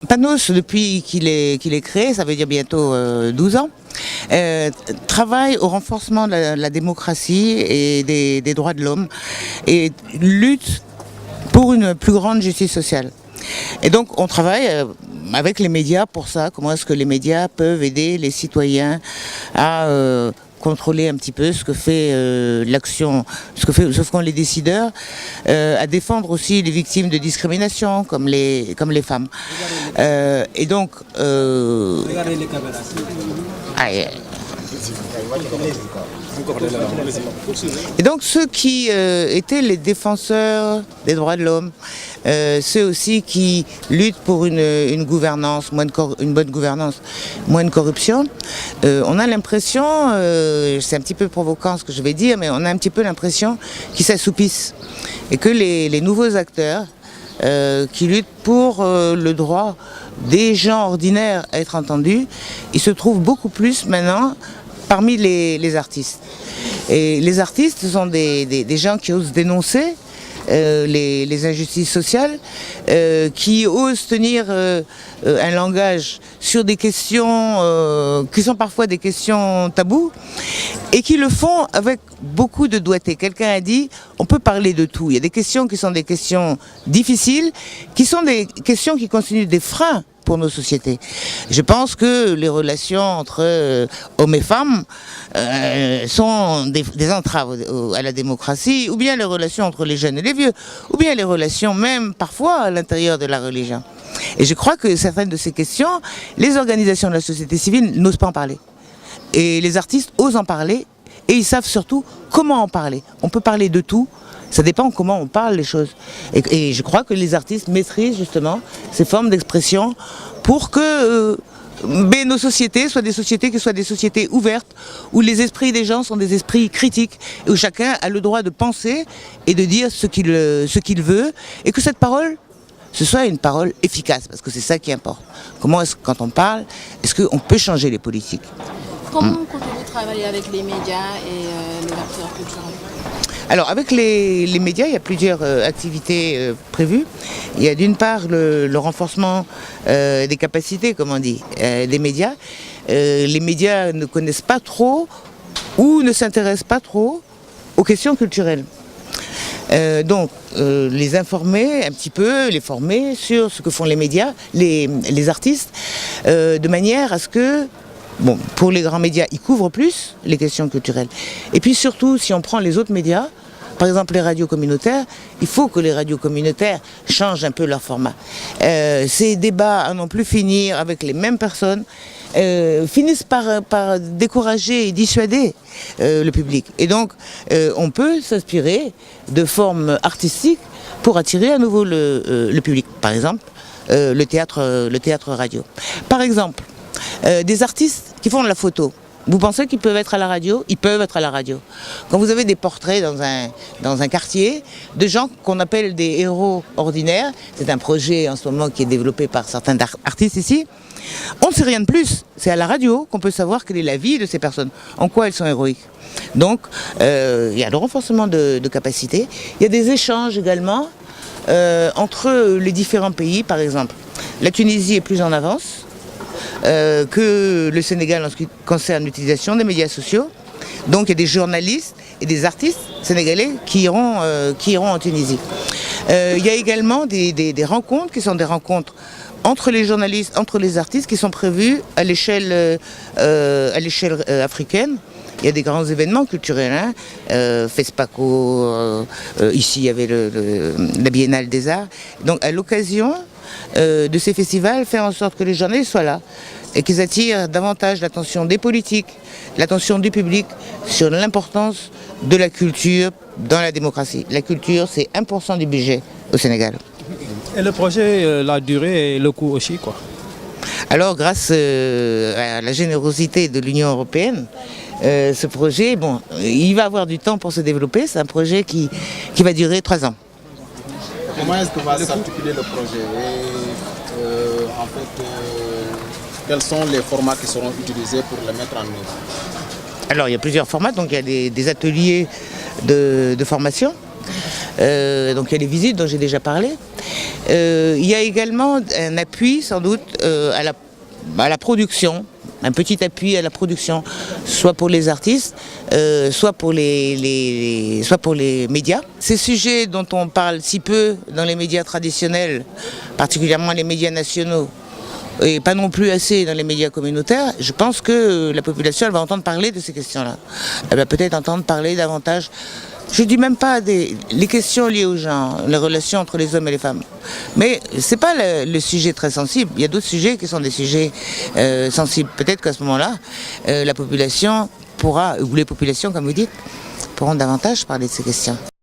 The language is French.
Panos, depuis qu'il est créé, ça veut dire bientôt 12 ans, travaille au renforcement de la démocratie et des droits de l'homme et lutte pour une plus grande justice sociale. Et donc on travaille avec les médias pour ça, comment est-ce que les médias peuvent aider les citoyens à contrôler un petit peu ce que fait l'action, ce que font les décideurs, à défendre aussi les victimes de discrimination comme les femmes. Et donc et donc ceux qui étaient les défenseurs des droits de l'homme, ceux aussi qui luttent pour une gouvernance, une bonne gouvernance, moins de corruption, on a l'impression, c'est un petit peu provoquant ce que je vais dire, mais on a un petit peu l'impression qu'ils s'assoupissent et que les nouveaux acteurs qui luttent pour le droit des gens ordinaires à être entendus, ils se trouvent beaucoup plus maintenant parmi les artistes. Et les artistes sont des gens qui osent dénoncer les injustices sociales, qui osent tenir un langage sur des questions qui sont parfois des questions tabous et qui le font avec beaucoup de doigté. Quelqu'un a dit, on peut parler de tout. Il y a des questions qui sont des questions difficiles, qui sont des questions qui constituent des freins pour nos sociétés. Je pense que les relations entre hommes et femmes sont des entraves à la démocratie, ou bien les relations entre les jeunes et les vieux, ou bien les relations même parfois à l'intérieur de la religion. Et je crois que certaines de ces questions, les organisations de la société civile n'osent pas en parler. Et les artistes osent en parler, et ils savent surtout comment en parler. On peut parler de tout. Ça dépend comment on parle les choses. Et je crois que les artistes maîtrisent justement ces formes d'expression pour que nos sociétés soient des sociétés qui soient des sociétés ouvertes, où les esprits des gens sont des esprits critiques, et où chacun a le droit de penser et de dire ce qu'il veut, et que cette parole, ce soit une parole efficace, parce que c'est ça qui importe. Comment est-ce que quand on parle, est-ce qu'on peut changer les politiques? Comment comptez-vous travailler avec les médias et les acteurs culturels? Alors avec les médias, il y a plusieurs activités prévues. Il y a d'une part le renforcement des capacités, comme on dit, des médias. Les médias ne connaissent pas trop ou ne s'intéressent pas trop aux questions culturelles. Donc les informer un petit peu, les former sur ce que font les médias, les artistes, de manière à ce que, bon, pour les grands médias, ils couvrent plus les questions culturelles. Et puis surtout, si on prend les autres médias, par exemple les radios communautaires, il faut que les radios communautaires changent un peu leur format. Ces débats à non plus finir avec les mêmes personnes finissent par décourager et dissuader le public. Et donc on peut s'inspirer de formes artistiques pour attirer à nouveau le public. Par exemple le théâtre radio. Par exemple des artistes qui font de la photo. Vous pensez qu'ils peuvent être à la radio? Ils peuvent être à la radio. Quand vous avez des portraits dans un quartier de gens qu'on appelle des héros ordinaires, c'est un projet en ce moment qui est développé par certains artistes ici, on ne sait rien de plus. C'est à la radio qu'on peut savoir quelle est la vie de ces personnes, en quoi elles sont héroïques. Donc il y a le renforcement de capacités, il y a des échanges également entre les différents pays. Par exemple, la Tunisie est plus en avance que le Sénégal en ce qui concerne l'utilisation des médias sociaux. Donc il y a des journalistes et des artistes sénégalais qui iront en Tunisie. Il y a également des rencontres qui sont des rencontres entre les journalistes, entre les artistes, qui sont prévues à l'échelle africaine. Il y a des grands événements culturels, hein. FESPACO, ici il y avait la Biennale des Arts. Donc à l'occasion de ces festivals, faire en sorte que les journalistes soient là et qu'ils attirent davantage l'attention des politiques, l'attention du public sur l'importance de la culture dans la démocratie. La culture, c'est 1% du budget au Sénégal. Et le projet, la durée et le coût aussi, quoi? Alors, grâce à la générosité de l'Union européenne, ce projet, bon, il va avoir du temps pour se développer. C'est un projet qui va durer 3 ans. Comment est-ce que va s'articuler le projet? En fait, quels sont les formats qui seront utilisés pour le mettre en œuvre? Alors, il y a plusieurs formats. Donc, il y a des ateliers de formation. Donc, il y a les visites dont j'ai déjà parlé. Il y a également un appui sans doute à la production, un petit appui à la production, soit pour les artistes, soit pour les médias. Ces sujets dont on parle si peu dans les médias traditionnels, particulièrement les médias nationaux, et pas non plus assez dans les médias communautaires, je pense que la population elle va entendre parler de ces questions-là. Elle va peut-être entendre parler davantage, je ne dis même pas les questions liées au genre, les relations entre les hommes et les femmes. Mais ce n'est pas le sujet très sensible. Il y a d'autres sujets qui sont des sujets sensibles. Peut-être qu'à ce moment-là, la population pourra, ou les populations comme vous dites, pourront davantage parler de ces questions.